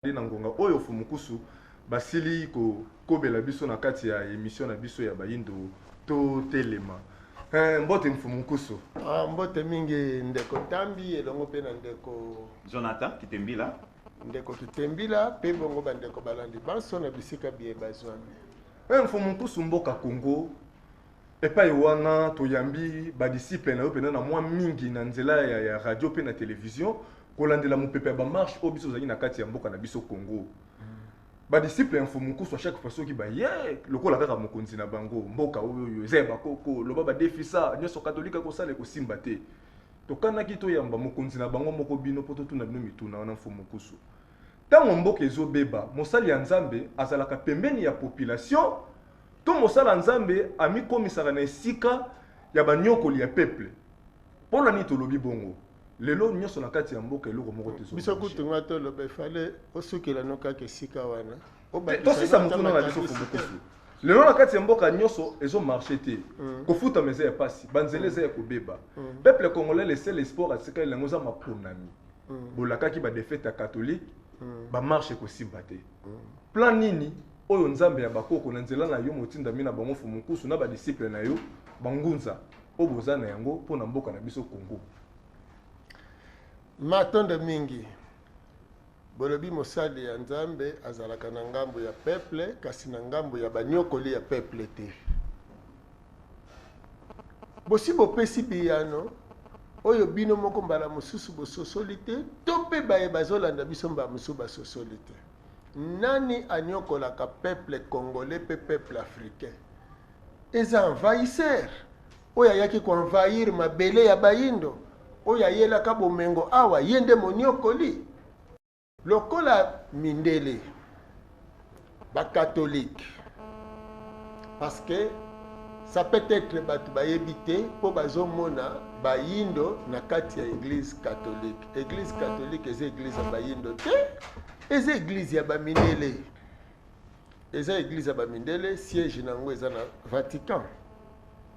na ngonga oyo fumukusu basili kobela biso na kati ya émission na biso ya bayindo to telema mbote mfumukusu mbote mingi ndeko Tambi elongo pe na ndeko Jonathan Kitembila ndeko Kitembila pe bongo bandeko balandi banso na bisika biye bazwami mfumukusu mboka Congo epai wana toyambi badisciple na yo pena na mwa mingi na nzela ya radio pe na télévision kolandela mopepe ba marche o biso zali na kati ya mboka na biso Congo badisciple mfumukusu à chaque fois soki ba ye lokola kaka mokonzi na bango mboka oyo zeba koko loba ba defisa nyoso katolika ko sala ko simba te tokanaki to yamba mokonzi na bango moko bino poto tuna bino mituna wana mfumukusu tango mboka ezobeba mosali ya nzambe azalaka pembeni ya population to mosala nzambe amikomisaka na esika ya banyokoli ya peuple mpona nini tolobi bongo lelo nyonso na kati ya mboka eloko moko te biso kutunga to lobe fale osukela no kaka esika wana tosisa mutuna na biso fumukusu lelo na kati ya mboka nyonso ezo marché te kofuta meza ya pasi banzela eza ya kobeba peuple congolais laissé l'espoir atika elango za maponami bolakaki ba défaite ya catholique ba marche kosimba te plan nini oyo nzambe ya bakoko na nzela na yo motinda mina bango fumukusu na ba disciple na yo bangunza oboza na yango pona mboka na biso Congo matonde mingi bolobi mosali ya nzambe azalaka na ngambo ya peuple kasi na ngambo ya banyokoli ya peuple te bosi bopesi biyano oyo bino moko mbala mosusu bososoli te to mpe baye bazolanda biso mbala mosusu basosoli te nani anyokolaka peuple congolais mpe peuple africain eza envahisseur oyo ayaki koenvahir mabele ya bayindo oyo ayelaka bomengo awa ye nde moniokoli lokola mindele bakatholike parce que ça peut être bato bayebi te mpo bazomona bayindo na kati ya église catholique eza église ya bayindo te eza église ya bamindele eza église ya bamindele siège nango eza na Vatican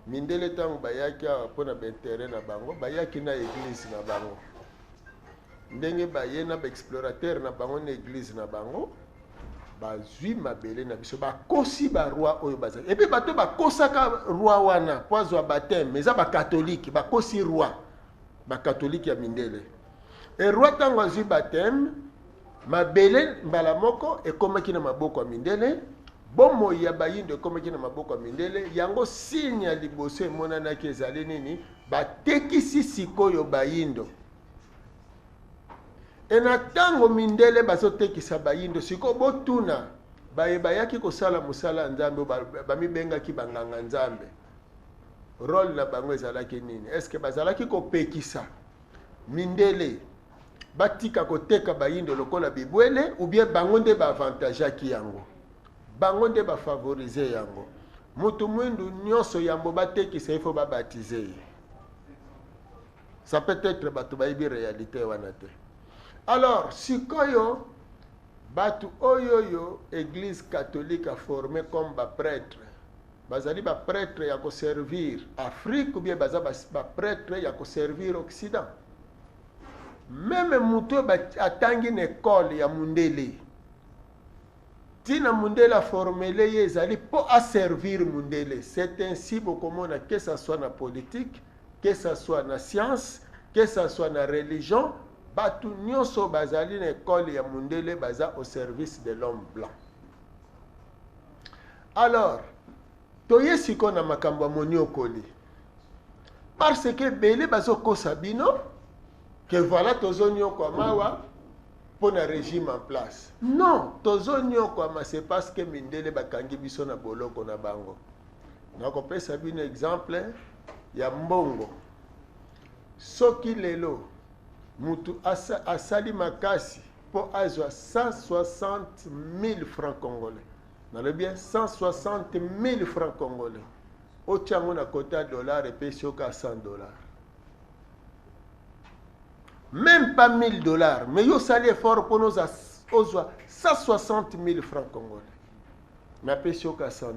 mindele ntango bayaki awa mpona baintere na bango bayaki na église na bango ndenge baye na baexplorateur na bango na église na bango bazwi mabele na biso bakosi baroi oyo bazali epe bato bakosaka roi wana po azwa bateme eza bakatholike bakosi roi bakatholike ya mindele e roi ntango azwi bateme mabele mbala moko ekomaki na maboko ya mindele bomoi ya bayindo ekomaki na maboko ya mindele yango signe ya liboso emonanaki ezali nini batekisi sikoyo bayindo e na ntango mindele bazotekisa bayindo sikoyo botuna baye bayaki kosala mosala ya nzambe bamibengaki banganga nzambe role na bango ezalaki nini eske bazalaki kopekisa mindele batika koteka bayindo lokola bibwele ou bien bango nde baavantageaki yango bango nde bafavorize yango mutu mwindu nyonso yambo batekisa ifo babatize ye ça peut être bato bayebi réalité wana te alors sikoyo bato oyoyo église catholique a formé comme baprêtre bazali baprêtre ya koservir Afrique ou bien baza baprêtre ya koservir Occident même mutu atangi na école ya mundele tina mundele formele ye ezali po asservir mundele c'est ainsi bokomona que ça soit na politique que ça soit na science que ça soit na religion batu nyonso bazali na école ya mundele baza au service de l'homme blanc alors toye siko na makambo ya moniokoli parce que bele bazokosa bino que voilà tozoniokwa mawa pour un régime en place. Non, c'est parce que mindele bakangi biso na boloko na bango. Donc on peut savoir un exemple ya mbongo. Soki lelo mutu asali makasi pour azwa 160 000 francs congolais. Dans le bien 160 000 francs congolais. Au tiango na kota dollar et peso ka 100 $. Même pas 1000 $, mais yo sali effort pour nous 160 000 francs congolais. Mais pesi oka 100 $.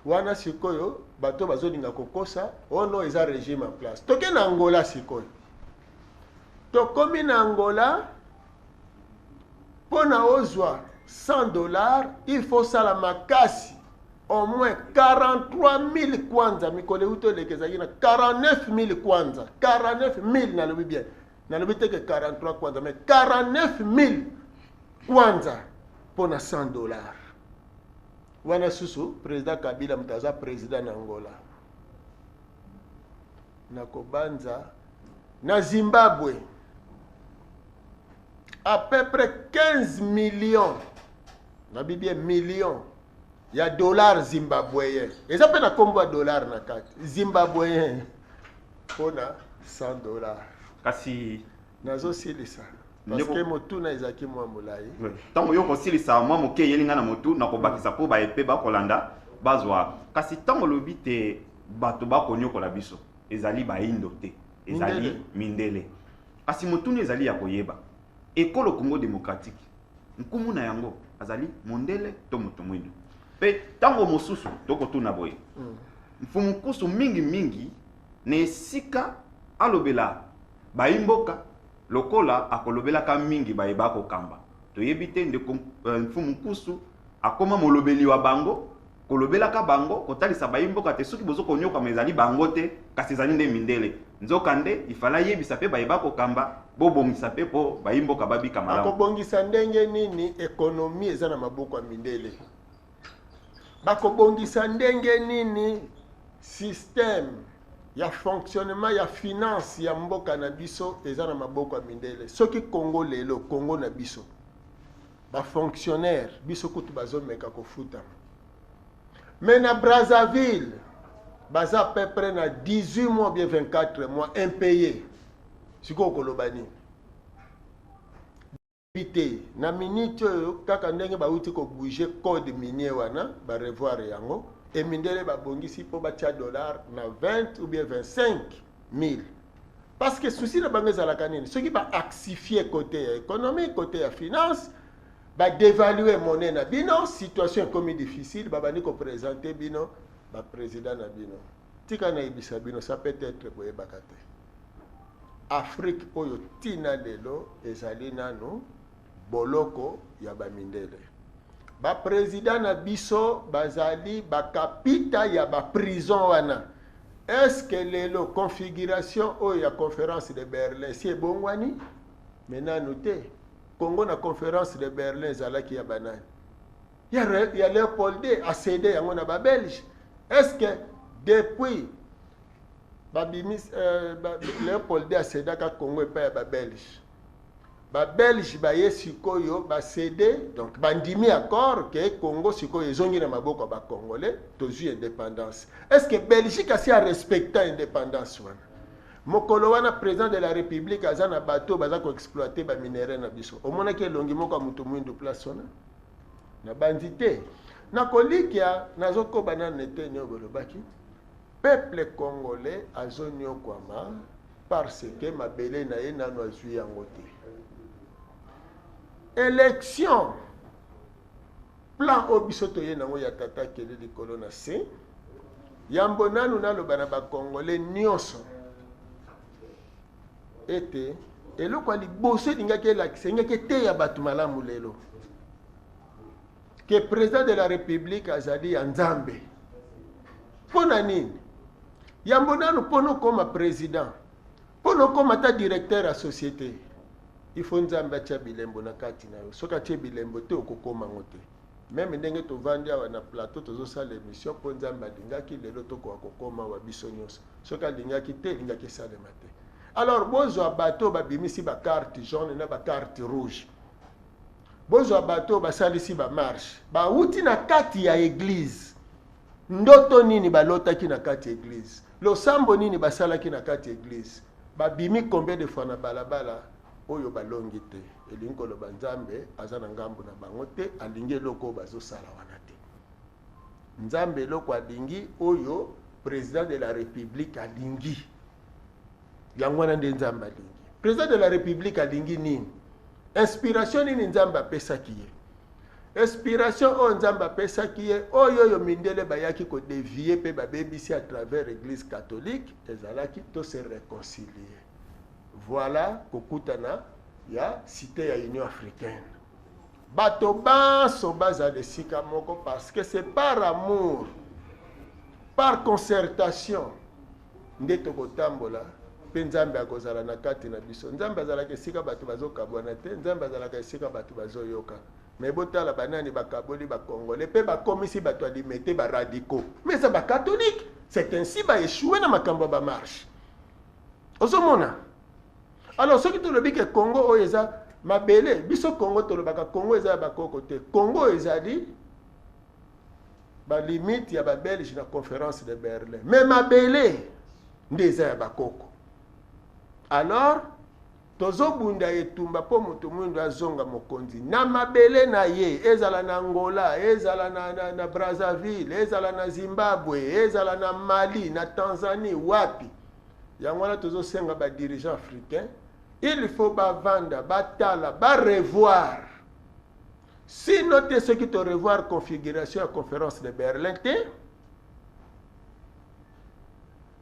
Wana sikoyo bato bazolinga kokosa ono eza régime en place. Toke na Angola sikoyo. Tokomi na Angola Pour na ozwa $100, il faut ça la makasi. Au moins 43 000 kwanza. Mikole uto lekezaki na 49 000 kwanza. 49 000 na lobi bien. Na lobi te que 43 kwanza, mais 49 000 kwanza pour na $100. Wana susu, président Kabila mtaza président Angola. Na kobanza na Zimbabwe. À peu près 15 millions. Na bien millions. Il y a dollars zimbabwéens. Et ça peut na combo à dollars na carte. Zimbabwéens. Pour na $100. Kasi Nazo silisa. Parce que motu na izaki mwa mulai. tango yo kosilisa mwa moke yelinga na motu na kobakisa po ba epe ba kolanda bazwa. Kasi tango lobi te bato ba konyokola biso. Ezali ba indo te. Ezali mindele. Kasi motu ne ezali ya koyeba. Ekolo Congo démocratique. Nkumu na yango azali mondele to moto mwindo. Pe tango mosusu toko tuna boye. Mfumu kusu mingi ne esika alobela baimboka lokola akolobela ka mingi bayeba ko kamba. Toyebi te ndeko mfumu kusu akoma molobeli wa bango kolobela ka bango kotalisa baimboka te soki bozo konyoka mezali bango te kasi ezali nde mindele. Nzokande ifala yebisa pe bayeba ko kamba bobongisa pe po baimboka babika malamu. Bakobongisa ndenge nini ekonomi eza na maboko ya mindele. Bakobongisa ndenge nini système ya fonctionnement ya finance ya mboka na biso eza na maboko ya mindele. Soki Congo lelo Congo na biso ba fonctionnaire biso kutu bazomeka kofuta. Mais na Brazzaville baza à peu près na 18 mois bien 24 mois impayés. Siko kolobani. Na minute kaka ndenge bauti ko bouger code minier wana ba revoir yango et mindele ba bongisi po batia dollar na 20 ou bien 25 000. Parce que souci na bango ezalaka nini soki ba axifier côté ya économie côté ya finance ba dévaluer monnaie na bino situation comme difficile ba bani ko présenter bino ba président na bino tika na ibisa bino ça peut être boye bakate Afrique oyo tina lelo ezali nano boloko ya ba mindele ba président na biso bazali ba kapita ya ba prison wana. Est-ce que lelo configuration oyo ya conférence de Berlin si ebongwani maintenant noté Congo na conférence de Berlin ezalaki ya banani ya Léopold D a cédé yango na ba Belge. Est-ce que depuis Léopold D a cédé ka Congo et pas ba Belge ba Belge ba yesikoyo ba cédé donc bandimi accord que Congo sikoyo ezongi na maboko ba Congolais tozu indépendance. Est-ce que Belgique a si a respecter indépendance wana mokolo wana président de la République azana bateau baza ko exploiter ba minéraux na biso omona ke longi moko mutu mwindu place wana na bandité na kolikia nazoko banane te nyobolo baki peuple congolais azonyo kwama parce que mabele na ye nano azui yango te. Élection plan obisoto ye nango ya tata kele likolo na se yambo nanu naloba na ba congolais nyonso ete eloko aliboso elingaki elakisa engaki te ya bato malamu lelo ke président de la république azali ya nzambe mpona nini yambo nanu mpona okoma président mpona okoma ta directeur ya société il faut nzambe atia bilembo na kati na yo soki atie bilembo te okokoma ngo te meme ndenge tovandi awa na plateau tozosala émission mpo nzambe alingaki lelo tokoka kokoma wa biso nyonso soki alingaki te elingaki esalema te. Alors bozwa bateau babimisi ba carte jaune na ba carte rouge bozwa bateau basalisi ba marche bauti na kati ya église ndoto nini balotaki na kati ya église losambo nini basalaki na kati ya église babimi combien de fois na balabala oyo balongi te elingi koloba nzambe aza na ngambo na bango te alingi eloko bazosala wana te nzambe eloko alingi oyo président de la république alingi yango wana nde nzambe alingi. Président de la république alingi nini inspiration nini nzambe apesaki ye inspiration oyo nzambe apesaki ye oyo mindele bayaki kodevie mpe babebisi à travers église catholique ezalaki to se réconcilier. Voilà kokutana ya cité ya Union africaine bato banso bazala esika moko parce que c'est par amour, par concertation nde tokotambola mpe nzambe akozala na kati na biso. Nzambe azalaka esika bato bazokabwana te, nzambe azalaka esika bato bazoyoka. Mais botala banani bakaboli bakongole mpe bakomisi bato alimete baradicaux, mais eza bakatholike. C'est ainsi baéchoué na makambo ya bamarche ozomona. Alors soki tolobi ke Congo oyo eza mabele, biso Congo tolobaka Congo eza ya bakoko te. Congo ezali balimite ya babelge na conférence de Berlin, mais mabele nde eza ya bakoko. Alors tozobunda etumba po moto mwindo azonga mokonzi na mabele na ye, ezala na Angola, ezala na Brazzaville, ezala na Zimbabwe, ezala na Mali, na Tanzanie, wapi. Yango wana tozosenga ba dirigeants africains, il faut bavanda, batala, ba revoir. Sinon te ceux qui te revoir configuration à conférence de Berlin te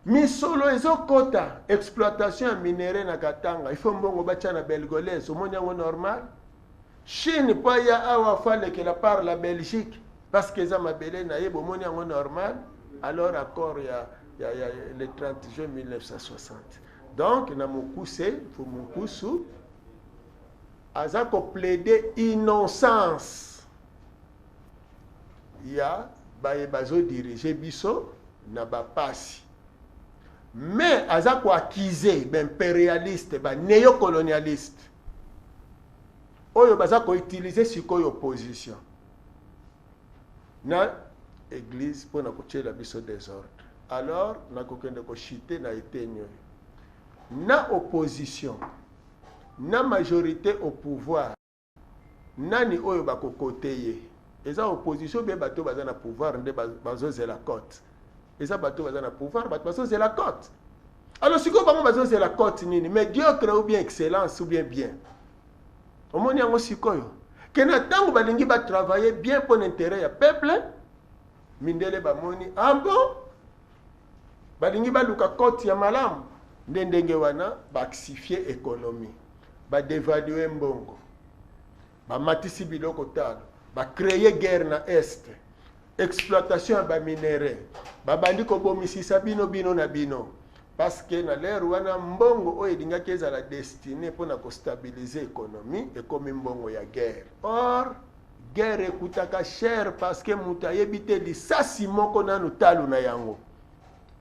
misolo ezokota exploitation ya minere na Katanga, il faut mbongo bacha na belgolese omoni yango normal. Chine pa ya awa fale que la part la Belgique parce que za mabele na yebo omoni yango normal. Alors accord ya le 30 juin 1960. Donc na mukuse faut mukusu aza ko plaider innocence ya baye bazo diriger biso na bapasi. Mais aza ko accuser impérialiste ba néocolonialiste oyo baza ko utiliser sikoyo opposition na église pour na kochela biso désordre. Alors na kokende ko chiter na etenyo na opposition na majorité au pouvoir nani oyo bakokoteye eza opposition be bato baza na pouvoir nde bazozela cote. Eza bato baza na pouvoir bato bazozela cote. Alors siko bango bazozela cote nini médiocre ou bien excellence ou bien bien omoni yango sikoyo ke na tango balingi ba travailler bien pour l'intérêt ya peuple mindele bamoni ah bon balingi baluka cote ya malamu nde ndenge wana baaxifier économie badevalue mbongo bamatisi biloko talo bacreye guerre na este exploitation ya baminere babandi kobomisisa bino na bino parce que na lere wana mbongo oyo elingaki ezala destiné mpona kostabiliser économie ekomi mbongo ya guerre. Or guerre ekutaka cher parce que moto ayebi te lisasi moko nanu talo na yango.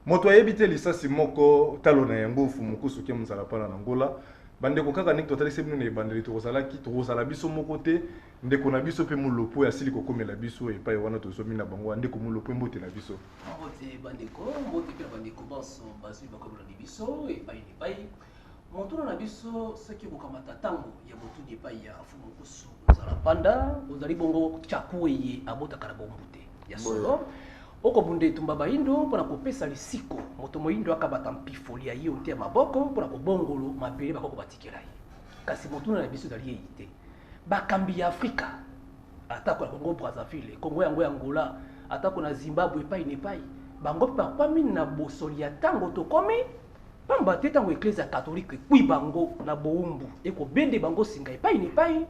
Moto ayebi te lisasi moko talo na yango fumukusu ke muzala pana na Angola. Bandeko kaka nik totalisi bino na ebandeli tozala biso moko te ndeko na biso pe mulopo ya sili kokomela biso epai wana tozomi na bango ndeko mulopo mbote na biso mbote mbote pe bandeko banso bazwi bakomela biso epai montuna na biso soki bokamata tango ya motuni epai ya fumukusu ozala panda ozali bongo chakueye abotaka na bombute ya solo oko bunde tumba baindo mpona kopesa lisiko moto moindo akabata mpifoli ya ye onte ya maboko mpona kobongolo mabele bakoko batikela ye kasi motuna na biso ezali ye te bakambi ya Afrika atako na Congo Brazzaville Congo yango ya Angola atako na Zimbabwe epai nepai bango bakwami na bosoli ya tango tokomi pamba te tango eklezia katolike ekwi bango na boumbu ekobende bango singa epai nepai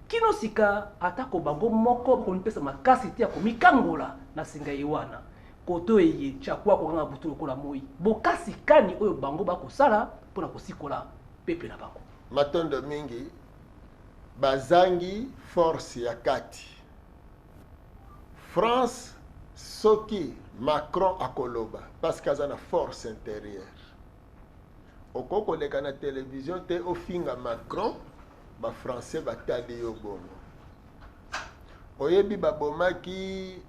kino sika atako bango moko konipesa makasi te ya komikangola na singa yewana koto eye chakwa kokanga butu lokola moi bokasi kani oyo bango bakosala mpona kosikola pepe na bango matondo mingi bazangi force ya kati. France soki Macron akoloba parce qu'aza na force intérieure okoko leka na télévision te ofinga Macron ba français batali yo bomo oyebi babomaki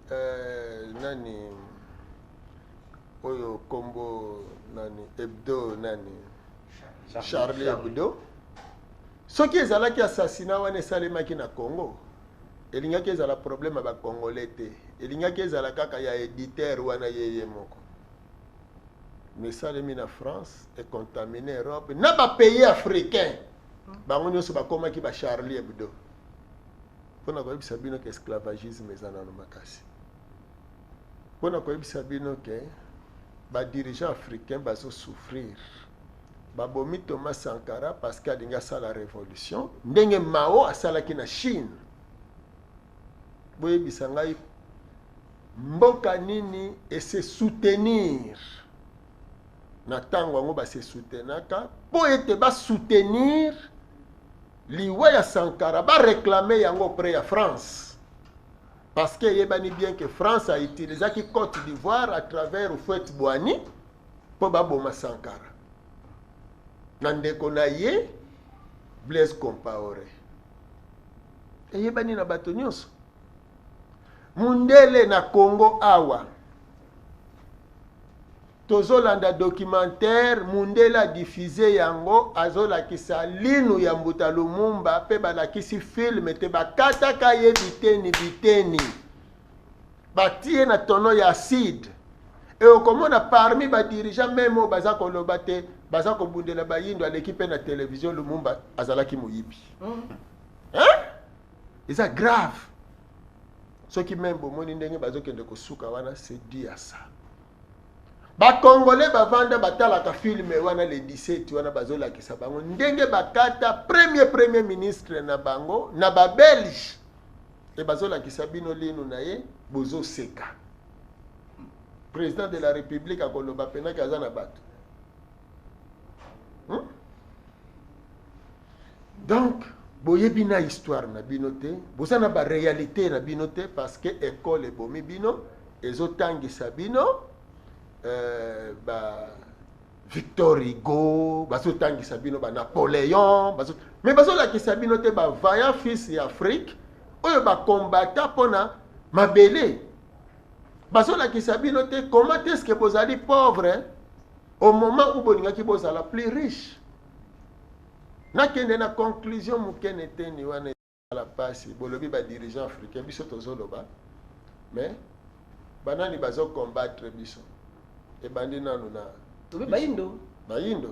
nani oyo kombo nani Hebdo nani Charlie Hebdo soki ezalaki assassinat wana esalemaki na Congo elingaki ezala problème ba congolais te elingaki ezala kaka ya éditeur wana yeye moko mais esalemi na France econtaminé Europe na ba pays africain bango nyonso bakomaki ba Charlie Hebdo mpona koyebisa bino ke esclavagisme eza nano makasi mpona koyebisa bino ke badirigeant africain bazosouffrir babomi Thomas Sankara parce que alingi asala révolution ndenge Mao asalaki na Chine boyebisa ngai mboka nini ese soutenir na ntango yango base soutenaka mpo ete basoutenir liwa ya Sankara bareklame yango auprès ya France parce que yebani bien que France a utilisé Côte d'Ivoire à travers Houphouët-Boigny mpo baboma Sankara na ndeko na ye Blaise Compaoré eyebani na bato nyonso mundele na Congo awa tozolanda documentaire mundele a diffusé yango azolakisa linu ya Mbuta Lumumba pe balakisi film te bakataka ye biteni batie na tono ya acide et okomona parmi ba dirigeant même baza koloba te baza kobundela bayindo aleki pe na télévision Lumumba azalaki moyibi hein eza grave soki même bomoni ndenge bazokende kosuka wana c'est dû à ça bakongolais bavanda batalaka filme wana le 17 wana bazolakisa bango ndenge bakata premier ministre na bango na babelge e bazolakisa bino lino na ye bozoseka président de la république akoloba penaki aza na bato donc boyebi na histoire na bino te boza na baréalité na bino te parce que école ebomi bino ezotangisa bino Victor Hugo bazotangisa bino ba Napoléon mais bazolakisa bino te ba vaillant fils ya Afrique oyo bakombata mpona mabele bazolakisa bino te comment est-ce que bozali pauvre au moment où boningaki bozala plus riche nakende na conclusion mokene teni wana la pasi bolobi ba dirigeant africain biso tozoloba mais banani bazocombattre biso ebandi nanu na tobe bayindo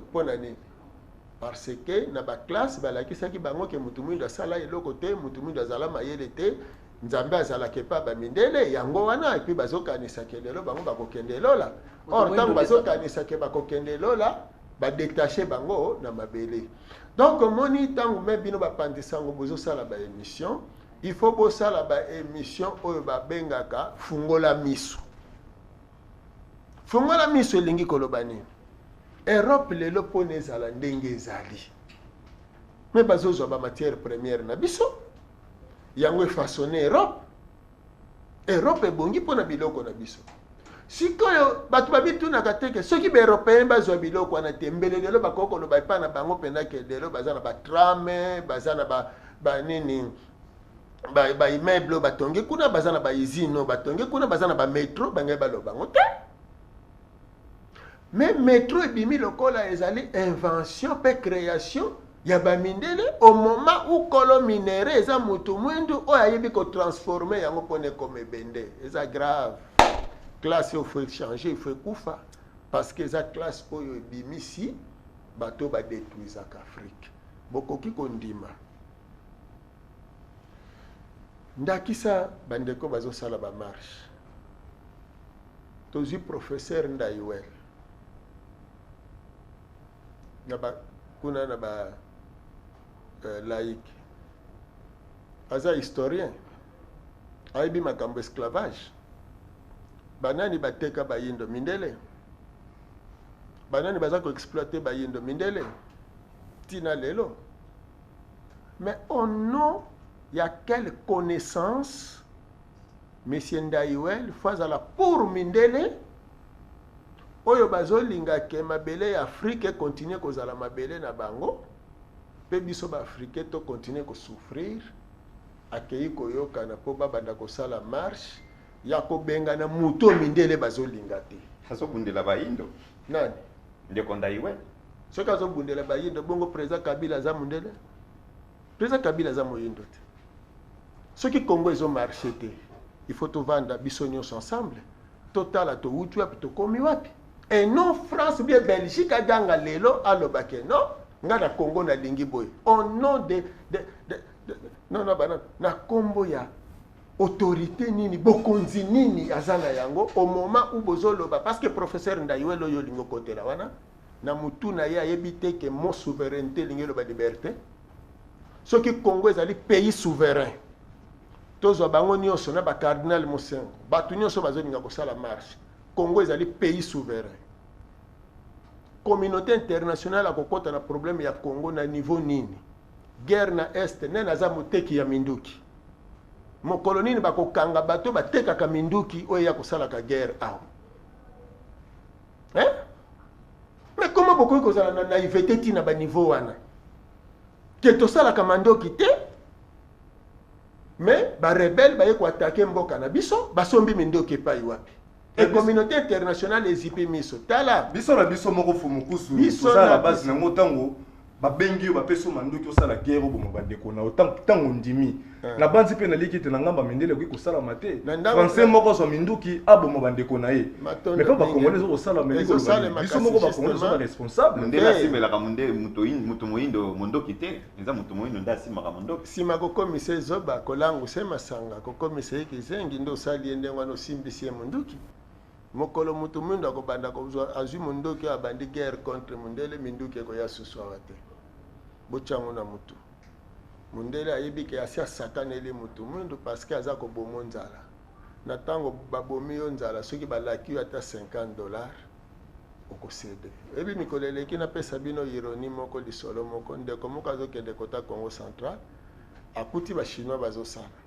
mpona nini parce que na baklasse balakisaki bango ke mutu mwindo asala eloko te mutu mwindo azala mayele te nzambe azalaka epa bamindele yango wana epuis bazokanisaka lelo bango bakokende elola or ntango bazokanisaka bakokende elola badetache bango na mabele donc omoni ntango me bino bapandisango bozosala baémission il faut bosala baémission oyo babengaka fungola miso fungola miso elingi koloba nini Europe lelo mpona ezala ndenge ezali me bazozwa bamatière première na biso yango efaçonne Europe ebongi mpona biloko na biso sikoyo bato babitunaka teke soki baeuropéen bazwa biloko wana te mbele lelo bakoki koloba epa na bango mpendake lelo baza na batrame baza na banini baimmeuble batongi kuna baza na bausine batongi kuna baza na bamétro bangai baloba bango te mais métro ebimi lokola ezali invention pe création ya bamindele au moment où kolo minere eza mutu mwindu oyo ayebi kotransforme yango mpona ekoma ebende eza grave classe il faut changer il faut kufa parce que eza classe oyo ebimisi bato badétruisaka Afrique bokoki kondima ndakisa bandeko bazosala bamarche tozwi professeur Ndaiwel kuna na ba laïque aza historien ayebi makambo esclavage banani bateka bayindo mindele banani baza koexploite bayindo mindele tina lelo mais au nom ya quelle connaissance monsieur Ndaiwel faut azala pour mindele oyo bazolinga ke mabele ya Afrique continue kozala mabele na bango pe biso ba Afrique to continue ko souffrir akei koyokana po babanda kosala marche ya kobenga na muto mindele bazolinga te azobundela bayindo nani ndeko Ndaiwel soki azobundela bayindo bongo président Kabila za mundele président Kabila za moyindo te soki Congo ezo marche te il faut to vanda biso nyonso ensemble totala to wutu wapi to komi wapi et non France bien Belgique adanga lelo alobake non ngana Congo na lingi boy au nom de non bana na kombo ya autorité nini bokonzi nini azana yango au moment où bozoloba parce que professeur Ndaiwel oyo lingo kotela wana na mutu na ye ayebi te ke mo souveraineté lingi loba liberté soki Congo ezali pays souverain tozwa bango nyonso na bacardinal mosengo bato nyonso bazolinga kosala marche. Congo ezali pays souverain. Communauté internationale akokota na problème ya Congo na niveau nini? Guerre na est nene aza moteki ya minduki. Mokolo nini bakokanga bato batekaka minduki oyo ya kosalaka guerre awa. Hein? Mais comment bokoki kozala na naïveté ti na ba niveau wana? Ke tosalaka mandoki te? Mais ba rebelle baye ko attaquer mboka na biso, basombi mindoki epai wapi? Et communauté internationale ezipi miso. Tala biso na biso moko fumukusu biso ça la na base na ngotango babengi yo bapeso mandoki osala guerre bomo bandeko na tango ndimi na banzi pe na likite na ngamba mindele ko kosala mate français moko so minduki abomo bandeko na ye mais pas ba congolais ko sala mais biso moko ba congolais so responsable ndela simbelaka muto moindo mondoki te eza muto moindo nda simbaka mondoki sima kokomisa ezoba kolangu se masanga kokomisa ekizengi ndo sali ende ngwana osimbisi ye mondoki mokolo mutu mundu akobanda kozwa azwi mondoki abandi guerre contre mundele minduki ekoya suswa te bochango na mutu mundele ayebi ke asi asakaneli mutu mundu parce que aza kobomo nzala na tango babomi yo nzala soki balaki yo ata $50 okosede ebi mikolo eleki napesa bino ironi moko lisolo moko ndeko moko azokende kota Congo Central akuti bachinois bazosala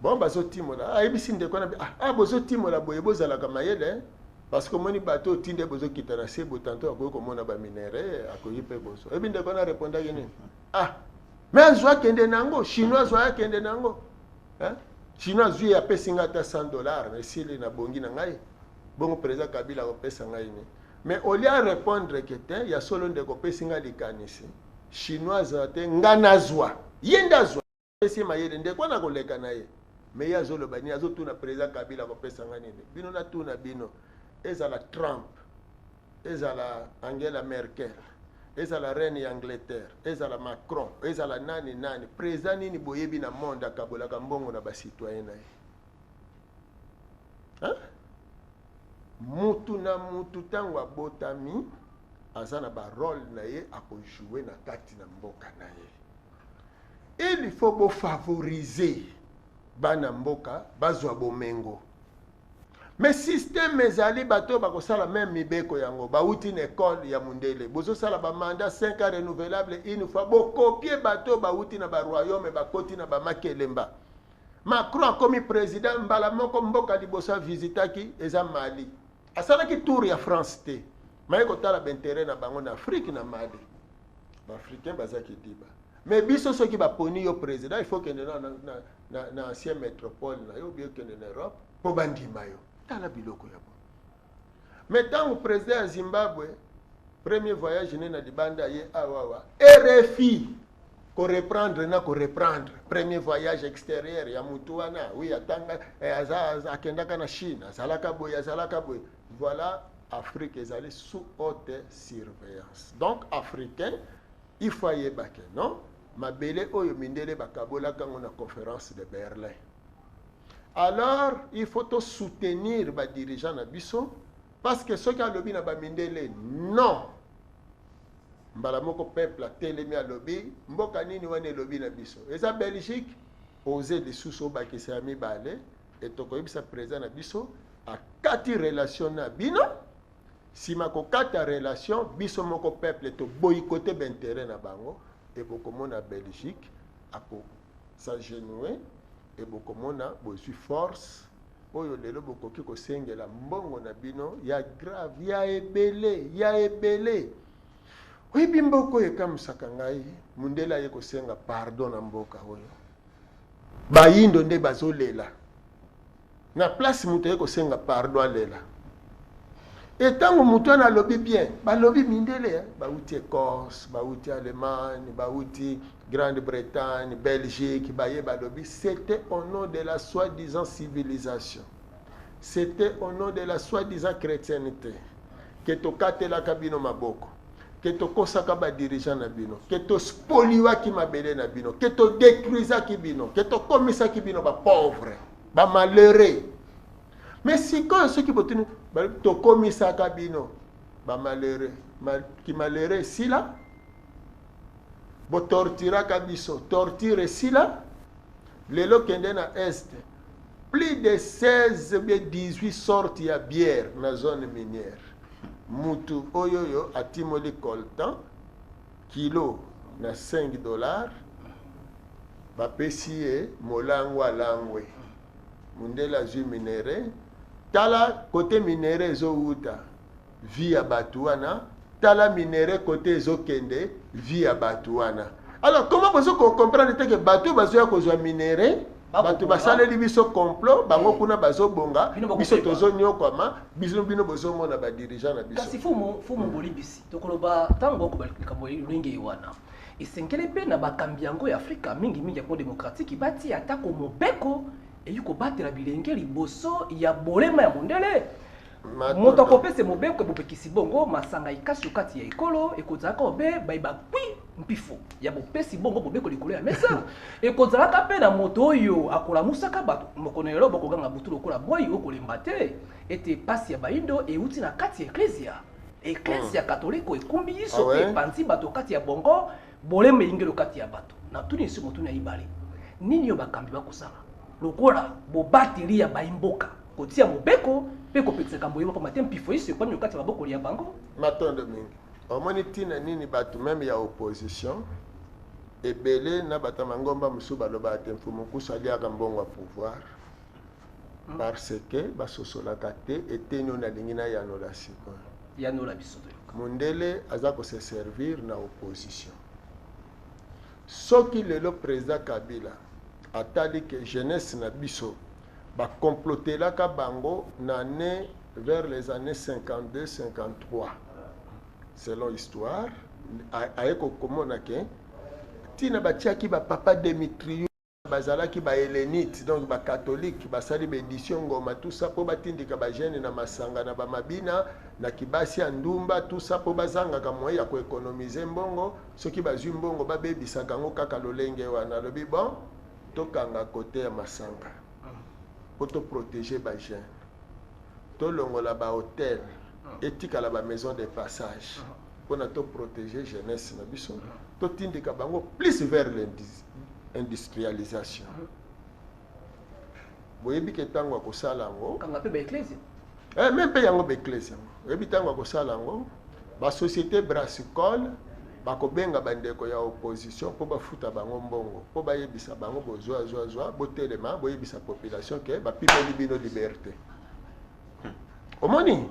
bon bazotimola ayebisi ndeko na bozotimola boye bozalaka mayele parce que moni bato tinde bozokita na se botanto akoki komona baminere akoki mpe bozo ebi ndeko na répondaki nini mais azwa kende nango chinois azwa akende nango chinois azwi apesi nga ata $100 esili na bongi na ngai bongo président Kabila akopesa ngai ni mais au lieu ya répondre ke te ya solo ndeko opesi nga likanisi chinois azwa te nga nazwa ye nde azwa esi mayele ndeko na koleka na ye mais ye azoloba nini azotuna président Kabila akopesa nga nini bino natuna bino ezala Trump ezala Angela Merkel ezala reine ya Angleterre ezala Macron ezala nani président nini boyebi na monde akabolaka mbongo na basitoyen na ye mutu na mutu tango abotami aza na barole na ye akojoue na kati na mboka na ye il faut bofavoriser bana mboka bazwa bomengo mais système ezali bato bakosala même mibeko yango bauti na école ya mundele bozosala bamanda 5 ans renouvelable une fois bokopie bato bauti na baroyaume bakoti na bamakelemba Macron akomi président mbala moko mboka liboso visitaki eza Mali asalaki tour ya France te maye kotala bintérêt na bango na Afrique na Mali baafricain bazaki diba mais biso soki baponi yo président il faut kende na ancien métropole na yo bien kende na Europe po bandima yo tala biloko ya bo mais tango président ya Zimbabwe premier voyage ne na libanda ye awawa RFI ko reprendre premier voyage extérieur ya mutu wana oui atanga akendaka na Chine azalaka boye voilà Afrique ezali sous haute surveillance donc africain il faut yebake non mabele oyo mindele bakabola kango na conférence de Berlin alors il faut to soutenir ba dirigeant na biso parce que ceux qui alobi na ba mindele non mbala moko peuple atelemi alobi mboka nini wana elobi na biso eza Belgique oser lisusu obakisa ya mibale etokoyebisa président na biso akati relation na bino sima kokata relation biso moko peuple to boycotté bintérêt na bango et bokomona Belgique ako s'agenouer et bokomona bozwi force oyo lelo bokoki kosengela mbongo na bino ya grave ya ebele oyebi mboko ekamusaka ngai mundela ye kosenga pardon na mboka oyo bayindo nde bazolela na place mutu ye kosenga pardon alela etango mutu wana alobi bien balobi mindele bauti Écosse bauti Allemagne bauti Grande-Bretagne Belgique baye balobi c'était au nom de la soi-disant civilisation c'était au nom de la soi-disant chrétienté que tokatelaka bino maboko que tokosaka badirigeant na bino que tospoliwaki mabele na bino que todétruisaki bino que tokomisaki bino bapauvre bamalheureux mais sikoyo soki botuni tokomisaka bino bamalheureux kimalheureux esila botorturaka biso torture esila lelo kende na est plus de 16 ou 18 sortes ya bière na zone minière. Mutu oyoyo atimoli coltan kilo na $5 bapesi ye molango alangwe mundele azwi minere tala kote minere ezowuta via bato wana tala minere kote ezokende via bato wana. Alors comment vous comprendre que bato bazoya kozwa minere bato basaleli biso complot bango kuna bazobonga biso tozonyokama biso bino bozomona badirigeant na biso kasi fumu bolibisi tokoloba tango kobalika molingi wana esengeli mpe na bakambi yango ya afrika mingi ya Congo démocratique bati atako mobeko eyi kobatela bilenge liboso ya bolema ya mondele moto akopesa mobeko ebopekisi bongo masanga ikasi kati ya ekolo ekozalaka obe bayiba kwi mpifo ya bopesi bongo mobeko likolo ya mesa ekozalaka mpe na moto oyo akolamusaka bato mokono lelo bokoganga butu lokola boyi okolemba te ete pasi ya baindo euti na kati ya eklesia katoliko ekumbi iso mpe epanzi bato kati ya bongo bolema eyingelo kati ya bato na tuni esi motuni ya ibale nini yo bakambi bakosala lokola bobateli ya baimboka kotia mobeko pe kopekisa kambo yebo pamate mpifo iso ekwami kati ya maboko ya bango matondo mingi omoni tina nini bato même ya opposition ebele na bato mangomba musu baloba ate mfumu kusaliaka mbongo ya pouvoir parce que basosolaka te eteni oyo nalingi na yanola sikoyo yanola biso mundele aza kose servir na opposition soki lelo président Kabila atali ke jeunesse na biso bakomplotelaka bango na ne vers les années 52-53 selon histoire aye kokomona ke tina batiaki bapapa Démétrius bazalaki bahélénite donc bacatholique basali baédition ngoma tout ça po batindika bagene na masanga na bamabina na kibasi ya ndumba tout ça po bazangaka moyen ya koéconomiser mbongo soki bazwi mbongo babebisaka yango kaka lolenge wana lobi bon tokanga kote ya masanga po toprotéger bagene tolongola bahotel etikala bamaison de passage mpona toprotéger jeunesse na biso totindika bango plus vers l'industrialisation boyebi ke ntango ya kosala yango kanga mpe baeklesi même mpe yango baeklesi yango oyebi ntango ya kosala yango basociété brassicole bakobenga bandeko ya opposition mpo bafuta bango mbongo mpo bayebisa bango bozwazwazwa botelema boyebisa population ke bapimeli bino liberté omoni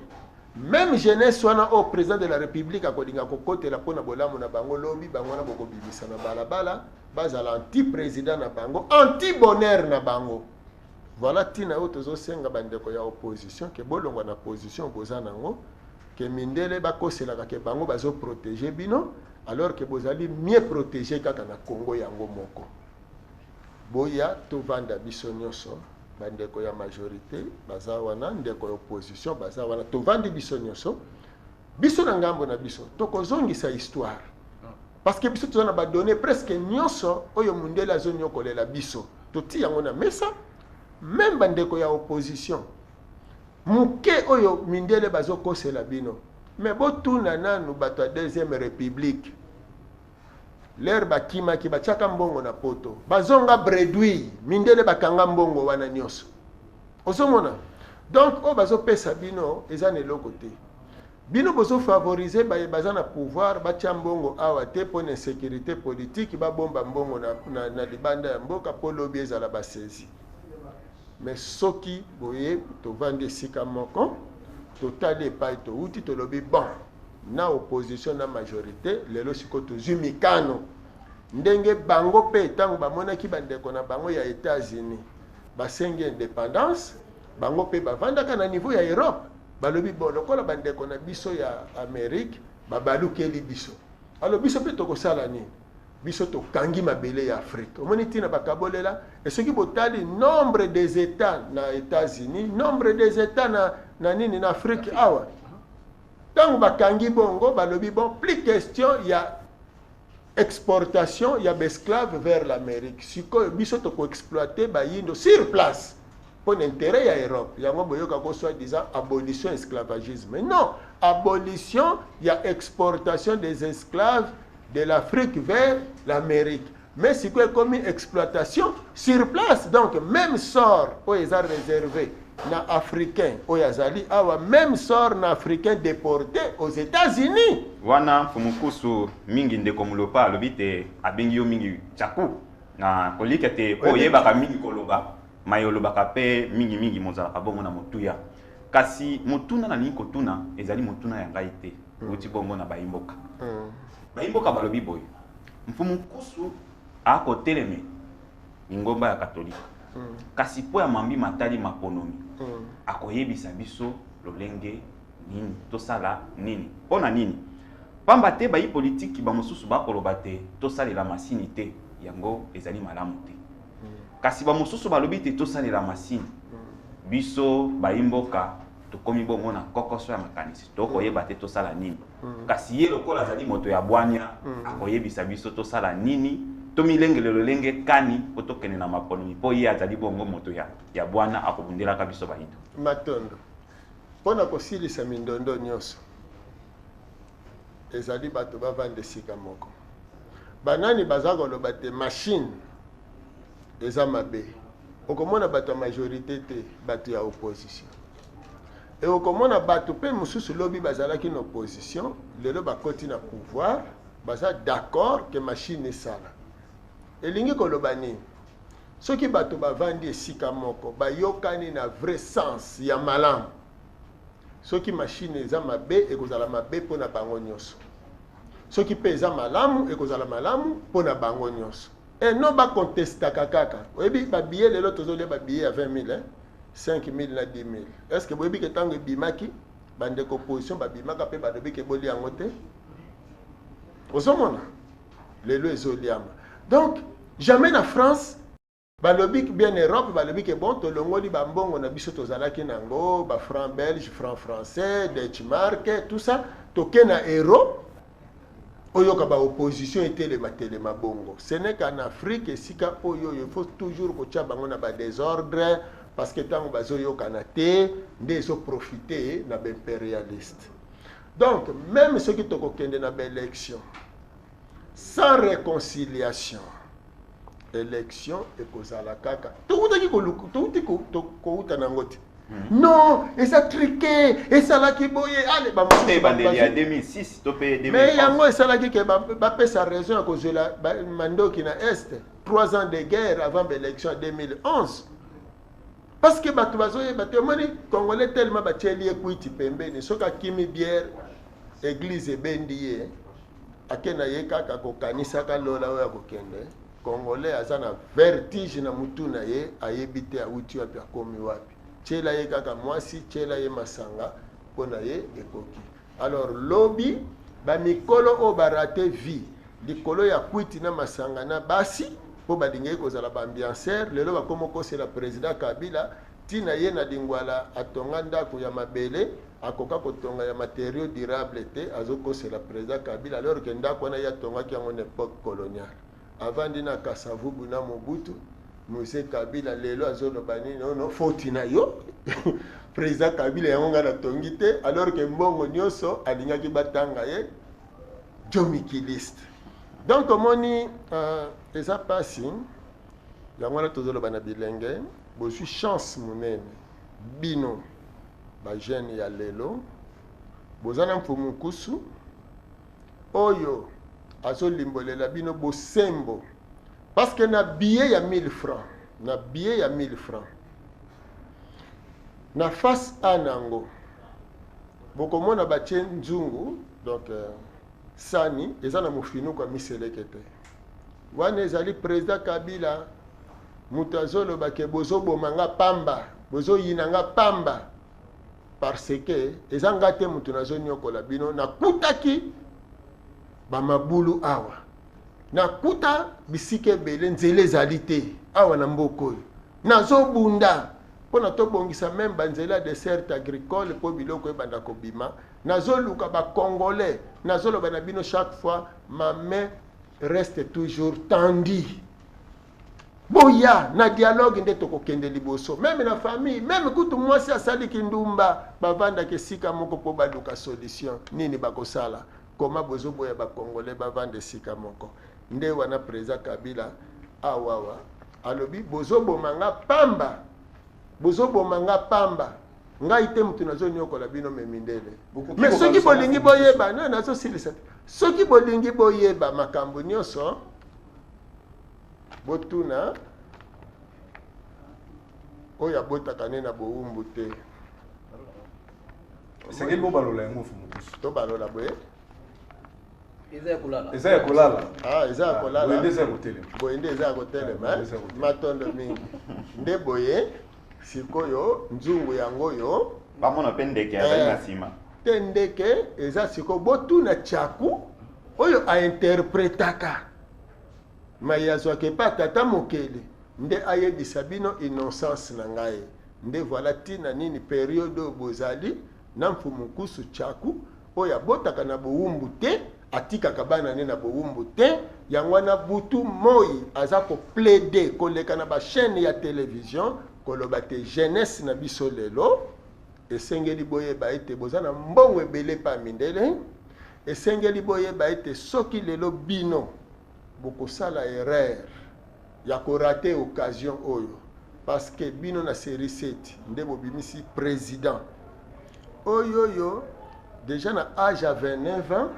même jeunesse wana au président de la république akolinga kokotela mpona bolamu na bango lobi bango wana bokobimisa na balabala bazala anti-président na bango anti-bonheur na bango voilà tina oyo tozosenga bandeko ya opposition ke bolongwa na position boza nango ke mindele bakoselaka ke bango bazoprotege bino alors que bozali mieux protégé kaka na Congo yango moko boya tovanda biso nyonso bandeko ya majorité baza wana ndeko ya opposition baza wana tovandi biso nyonso biso na ngambo na biso tokozongisa histoire parce que biso tozana badonné presque nyonso oyo mundele azonyokolela biso toti yango na mesa même bandeko ya opposition muke oyo mindele bazokosela bino mais botuna nanu bato ya deuxième république l'air bakimaki batiaka mbongo na poto bazonga bredouille mindele bakanga mbongo wana nyonso ozomona donc oyo bazopesa bino eza na eloko te bino bozofavorize baza na pouvoir batia mbongo awa te mpo na insécurité politique babomba mbongo na libanda ya mboka mpo lobi ezala basezi mais soki boye tovandi esika moko totali epai touti tolobi bon na opposition na majorité lelo siko tozwi mikano ndenge bango mpe ntango bamonaki bandeko na bango ya États-Unis basengi indépendance bango mpe bavandaka na niveau ya Europe balobi bon lokola bandeko na biso ya Amérique babalukeli biso alors biso mpe tokosala nini biso tokangi mabele ya Afrique omoni ntina bakabolela esoki botali nombre des états na États-Unis nombre des états na nini na Afrique awa ntango bakangi bongo balobi bon plus question ya exportation ya esclaves vers l'Amérique sikoyo biso tokoexploite bayindo sur place pour l'intérêt ya Europe yango boyoka ko soi-disant abolition esclavagisme mais non abolition ya exportation des esclaves de l'Afrique vers l'Amérique mais si quoi comme exploitation sur place. Donc même sort où ils ont réservé na africain où yazali awa, même sort na africain déporté aux États-Unis. Wana fumukusu mingi ndeko mulopa alobi te abengi yo mingi chaku na kolika te oyebaka mingi koloba mayolobaka pe mingi mozalaka bongo na motuya kasi motuna na nini kotuna ezali motuna ya ngai te uti bongo na baimboka baimboka balobi boyo mfumukusu akoteleme ingomba ya katolika kasi po ya mambi matali makonomi akoyebisa biso lolenge nini tosala nini pona nini pamba te bayi politiki bamosusu bakoloba te tosalela masini te yango ezali malamu te kasi bamosusu balobi te tosalela masini biso bayimboka tokomi bongo na kokoso ya makanisi tokoyeba te tosala nini kasi ye lokola azali moto ya bwanya akoyebisa biso tosala nini tomilengele lolenge kani po tokende na makonomi po ye azali bongo moto ya bwana akobundelaka biso bayindo matondo mpona kosilisa mindondo nyonso ezali bato bavanda esika moko banani baza koloba te machine eza mabe okomona bato ya majorité te bato ya opposition e okomona bato mpe mosusu lobi bazalaki na opposition lelo bakoti na pouvoir baza d'accord ke machine esala elingi koloba nini soki bato bavandi esika moko bayokani na vrai sens ya malamu soki machine eza mabe ekozala mabe mpona bango nyonso soki mpe eza malamu ekozala malamu mpona bango nyonso e non bakontestaka kaka oyebi babiye lelo tozolia babiye ya 20 000 5 000 na 10 000 est ce que boyebi ke ntango ebimaki bandeko opposition babimaka mpe balobi ke bolia yango te ozomona lelo ezoliama donc jamais na France balobi bien Europe balobi ke bon tolongoli bambongo na biso tozalaki nango ba franc belge franc français Deutschmark tout ça toke na euro oyoka ba opposition etelema bongo ce n'est qu'en Afrique esika oyo il faut toujours kotia bango na ba désordre parce que tango bazoyokana te nde ezo profiter na ba impérialiste. Donc même ceux qui tokokende na ba élection sans réconciliation élection ekozala kaka toutaki koluku touti kouta nango te non eza triqué esalaki boye ale bandeli ya 2006 to pe 2000 mais yango esalaki ke bapesa raison ya kozwela mandoki na este 3 ans de guerre avant l'élection en 2011 parce que bato bazoyeba te omoni congolais tellement batieli ekwiti pembeni soki akimi bière église ebendi ye akenda ye kaka kokanisaka lola oyo akokende congolais aza na vertige na mutu na ye ayebi te awuti wapi akomi wapi tiela ye kaka mwasi tiela ye masanga mpona ye ekoki alors lobi bamikolo oyo barate vie likolo ya kwiti na masanga na basi mpo balingaki kozala baambiancere lelo bakoma okosela président Kabila ntina ye na lingwala atonga ndako ya mabele akoka kotonga ya matériau durable te azokosela président Kabila alors ke ndako wana ye atongaki yango na époque coloniale avandi na Kasavubu na Mobutu Mose Kabila lelo azoloba nini no foti na yo président Kabila yango nga natongi te alors ke mbongo nyonso alingaki batanga ye jomikiliste. Donc omoni eza pasi yango wana tozoloba na bilenge bozwi chance monene bino bajeune ya lelo boza na mfumukusu oyo azolimbolela bino bosembo parce que na billet ya 1000 francs na billet ya 1000 francs na face a nango bokomona batie nzungu donc sani eza na mofinuku ya miseleke te wana ezali président Kabila moto azoloba ke bozoboma nga pamba bozoyina nga pamba parce que eza nga te moto nazonyokola bino nakutaki bamabulu awa nakuta bisika ebele nzela ezali te awa na mboka oyo nazobunda mpona tobongisa meme banzela ya dessert agricole mpo biloko ebanda kobima nazoluka bacongolais nazoloba na bino chaque fois ma main reste toujours tendue boya na dialogue nde tokokende liboso meme na famille meme kutu mwasi asaliki ndumba bavandaka esika moko mpo baluka solution nini bakosala koma bozoboya bacongolais bavanda esika moko nde wana président Kabila awawa alobi bozobomanga pamba bozobomanga pamba ngai te mutu nazonyokola bino memindele mais soki bolingi boyeba no nazosilisa soki bolingi boyeba makambo nyonso botuna oyo abotaka ne na bowumbu te esengeli bobalola yango Fumukusu tobalola boye eza ya kolala eza ya kolala eza ya kolala boye nde eza ya kotelema boye nde eza ya kotelema matondo mingi nde boye sikoyo nzungu yango oyo bamona mpe ndeke azali na nsima te ndeke eza sikoyo botuna tyaku oyo ainterpretaka mai azwaka epa tata mokele nde ayebisa bino innocence na ngai nde voilà tina nini periode oyo bozali na Mfumukusu tyaku oyo abotaka na bowumbu te atikaka bana ne na bowumbu te yango wana butu moi aza koplaide koleka na bachaîne ya télévision koloba te jeunesse na biso lelo esengeli boyeba ete boza na mbongo ebele pa mindele esengeli boyeba ete soki lelo bino bokosala erreur ya korate occasion oyo parce que bino na série 7 nde bobimisi président oyo déjà na âge à 29 ans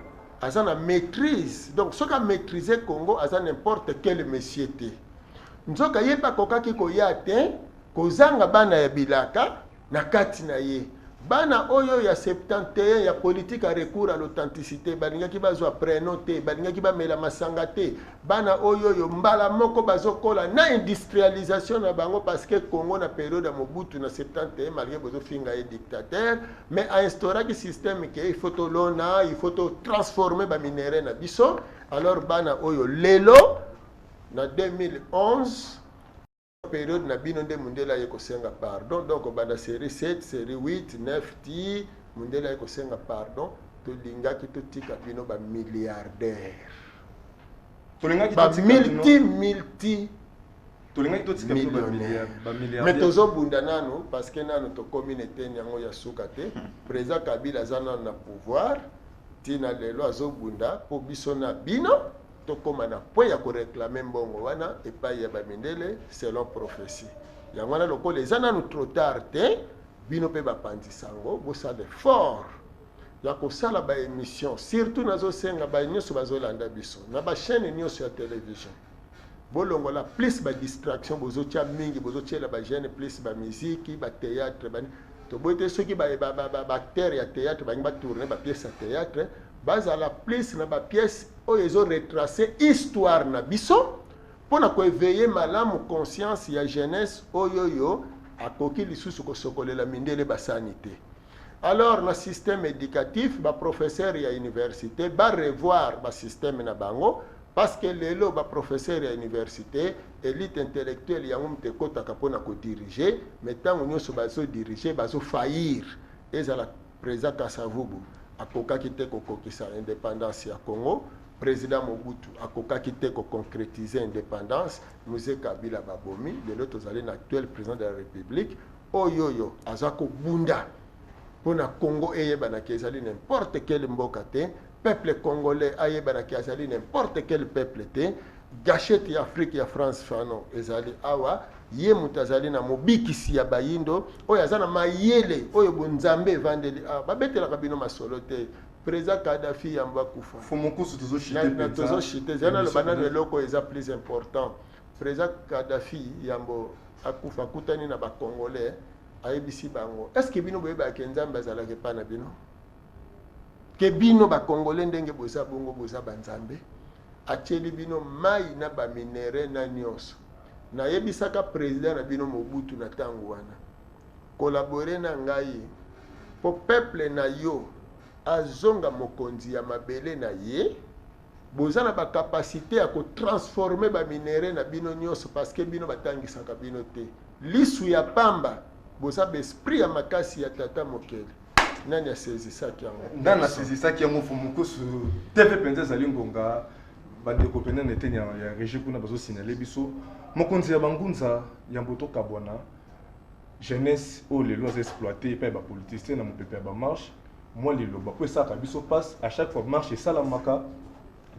aza na maîtrise donc soki amaîtrise Congo aza n'importe quel monsieur te nzoka ye mpe akokaki koya te kozanga bana ya bilaka na kati na ye bana oyo ya 71 ya politique à recours à l'authenticité balingaki bazwa prénom te balingaki bamela masanga te bana oyo mbala moko bazokola na industrialisation na bango parce que Congo na période ya Mobutu na 71 malgré bozofinga ye dictateur mais a instauraki système ke il faut tolona il faut transformer ba minéraux na biso alors bana oyo lelo na 2011 période na bino nde mundela ye kosenga pardon donc banda série 7 série 8 9 ti mundela ye kosenga pardon tolingaki totika bino ba milliardaire tolingaki ba multi tolingaki totika bino ba milliardaire mais tozobunda nanu parce que nanu tokomi neteni yango ya suka te président Kabila aza nanu na pouvoir tina lelo azobunda po biso na bino tokoma na po ya koreklame mbongo wana epai ya bamindele selon prophétie yango wana lokola eza nanu trop tard te bino mpe bapandisa yango bosala fort ya kosala baémission surtout nazosenga baye nyonso bazolanda biso na bachaîne nyonso ya télévision bolongola plus badistraction bozotia mingi bozotiela bajeune plus bamiziki batéâtre toboyi te soki baacteur ya théâtre bangi batourne bapièce ya théâtre bazala plus na bapièce oyo ezo retracer histoire na biso mpona koéveiller malamu conscience ya jeunesse oyo akoki lisusu kosokolela mindele basani te alors na système éducatif baprofesseur ya université barevoir basystème na bango parce que lelo baprofesseur ya université élite intellectuelle yango mute ekotaka mpona kodirige mais ntango nyonso bazodirige bazofaillir ezala président Kasavubu akokaki te kokokisa indépendance ya Congo président Mobutu akokaki te koconcrétiser indépendance Mzee Kabila babomi lelo tozali na actuel président de la république oyo aza kobunda mpona Congo eyebanaki ezali n'importe quel mboka te peuple congolais ayebanaki azali n'importe quel peuple te gâchette ya Afrique ya France fano ezali awa ye mutu azali na mobikisi ya bayindo oyo aza na mayele oyo bonzambe evandeli babetelaka bino masolo te président Kadhafi yambo akufa Fumukusu tozoshite zana loba nano eloko eza plus important président Kadhafi yambo akufa kutani na bakongolais ayebisi bango est ce que bino boyebaka nzambe azalaka epa na bino ke bino bakongolais ndenge boza bongo boza banzambe atieli bino mai na baminere na nyonso nayebisaka président na bino Mobutu na ntango wana kolabore na ngai po peuple na yo azonga mokonzi ya mabele na ye boza na bakapasité ya kotransforme baminere na bino nyonso parce que bino batangisaka bino te lisu ya pamba boza baesprit ya makasi ya tata mokele nani asezisaki yango nani asezisaki yango Fumukusu te mpe mpenza ezali ngonga bandeko pene na eteni ya régie kuna bazosignale biso mokonzi ya bangunza ya mboto kabwana jeunesse oyo lelo aza exploité epai bapoliticien na mopepe ya bamarche mwa liloba po esalaka biso passe à chaque fois marche esalamaka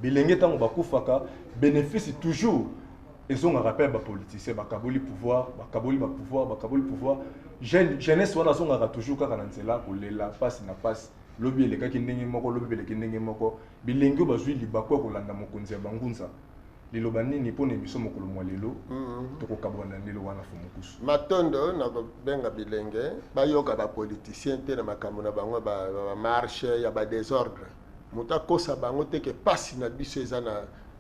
bilenge ntango bakufaka bénéfice toujours ezongaka mpe bapoliticien bakaboli pouvoir jeunesse wana azongaka toujours kaka na nzela kolela mpasi na mpasi lobi elekaki ndenge moko lobi eleki ndenge moko bilenge oyo bazwi libako ya kolanda mokonzi ya bangunza liloba nini mpona émission mokolo mwa lelo tokokabwana ndelo wana fo mokusu matondo na kobenga bilenge bayoka bapoliticien te na makambo na bango bamarshe ya badésordre moto akosa bango te ke pasi na biso eza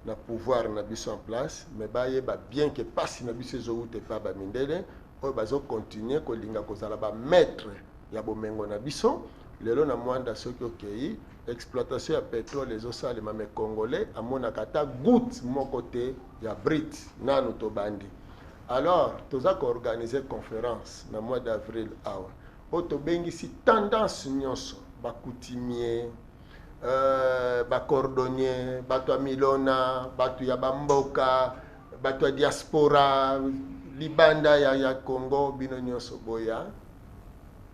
na pouvoir na biso en place mais bayeba bien ke pasi na biso ezowuta epa bamindele oyo bazokontinue kolinga kozala bamaître ya bomengo na biso lelo na mwanda soki okei exploitation ya pétrole ezosalema me congolais amonaka ata goutte moko te ya brit nanu tobandi alors toza koorganize conférence na mois d'avril awa oyo tobengisi tendance nyonso bakoutumier bacordonnier bato ya milona bato ya bamboka bato ya diaspora libanda ya Congo bino nyonso boya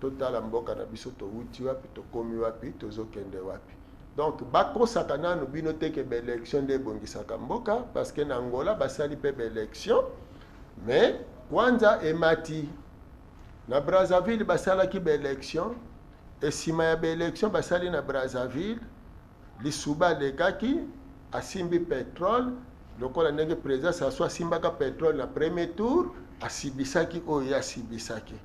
totala mboka na biso towuti wapi tokomi wapi tozokende wapi donc bakosaka nanu bino teke baélection nde ebongisaka mboka parce que na Angola basali mpe baélection mais kwanza emati na Brazzaville basalaki baélection esima ya baélection basali na Brazzaville lisuba lekaki asimbi pétrole lokola ndenge président saso asimbaka pétrole na premier tour asibisaki oyo asibisaki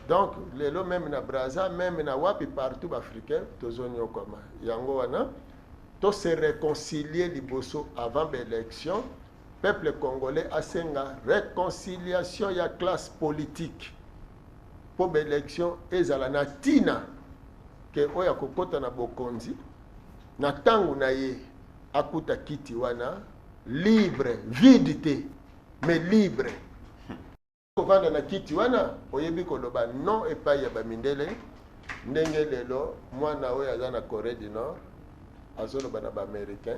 donc lelo même na Brazza même na wapi partout africain tozonyokoma yango wana to se réconcilier liboso avant l'élection peuple congolais asenga réconciliation ya classe politique pour l'élection ezala na tina ke oya kokota na bokonzi na tangu na ye akuta kiti wana libre vide te mais libre kovanda na kiti wana oyebi koloba non epai ya bamindele ndenge lelo mwana oyo aza na Corée du Nord azoloba na baaméricain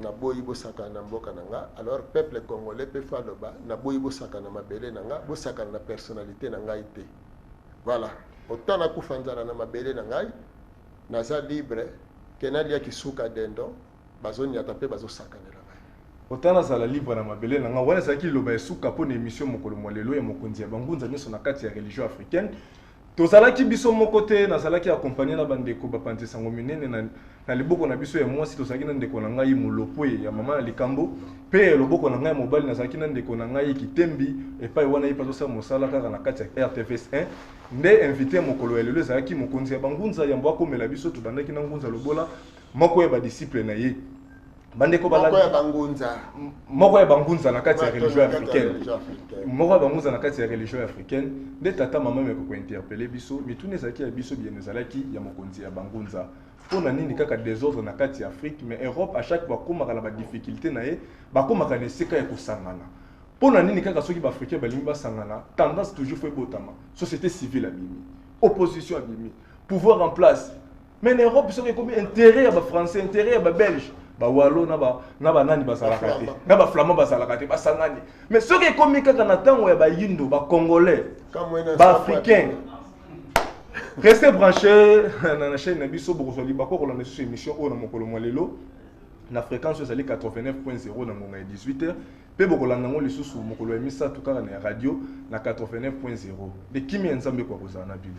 na boyi bosakana na mboka na nga alors peuple congolais pe faloba na boyi bosakana na mabele na nga bosakana na personnalité na ngai te voilà autant nakufa nzala na mabele na ngai naza libre ke naliaki suka dendo bazoniata mpe bazosakanela otana zala libre na mabele na nga wana ezalaki liloba esuka mpo na émission mokolo mwa lelo ya mokonzi ya bangunza nyonso na kati ya religion africaine tozalaki biso moko te nazalaki accompagné na bandeko bapanzi sango minene na liboko na biso ya mwasi tozalaki na ndeko na ngai molopwe ya mama na likambo mpe loboko na ngai mobali nazalaki na ndeko na ngai kitembi epai wana ye azosala mosala kaka na kati ya RTVS 1 nde invité mokolo ya lelo ezalaki mokonzi ya bangunza yambo akomela biso tobandaki na ngunza lobola moko ya badisciple na ye bandeko moko ya bangunza na kati ya religion africaine moko ya bangunza na kati ya religion africaine nde tata mama meko ko interpeller biso mitune ezalaki ya biso bien ezalaki ya mokonzi ya bangunza mpona nini kaka désordre na kati ya Afrique mais Europe à chaque fois bakomaka na badifficulté na ye bakomaka na esika ya kosangana mpona nini kaka soki baafricain balingi basangana tendance toujours fo ebotama société civile abimi opposition abimi pouvoir en place mais na Europe soki ekomi intérêt ya bafrançais intérêt ya babelge bawalo na banani basalaka te na baflamand basalaka te basangani mais soki ekomi kaka na ntango ya bayindo bacongolais baafricain restez branchés na chaîne na biso bokozwali bakokolanda lisusu émission oyo na mokolo mwa lelo na fréquence ezali 89.0 na ngonga ya 18h mpe bokolanda yango lisusu mokolo ya misato kaka na radio na 89.0 de kimi ya nzambe kwa kozala na bino.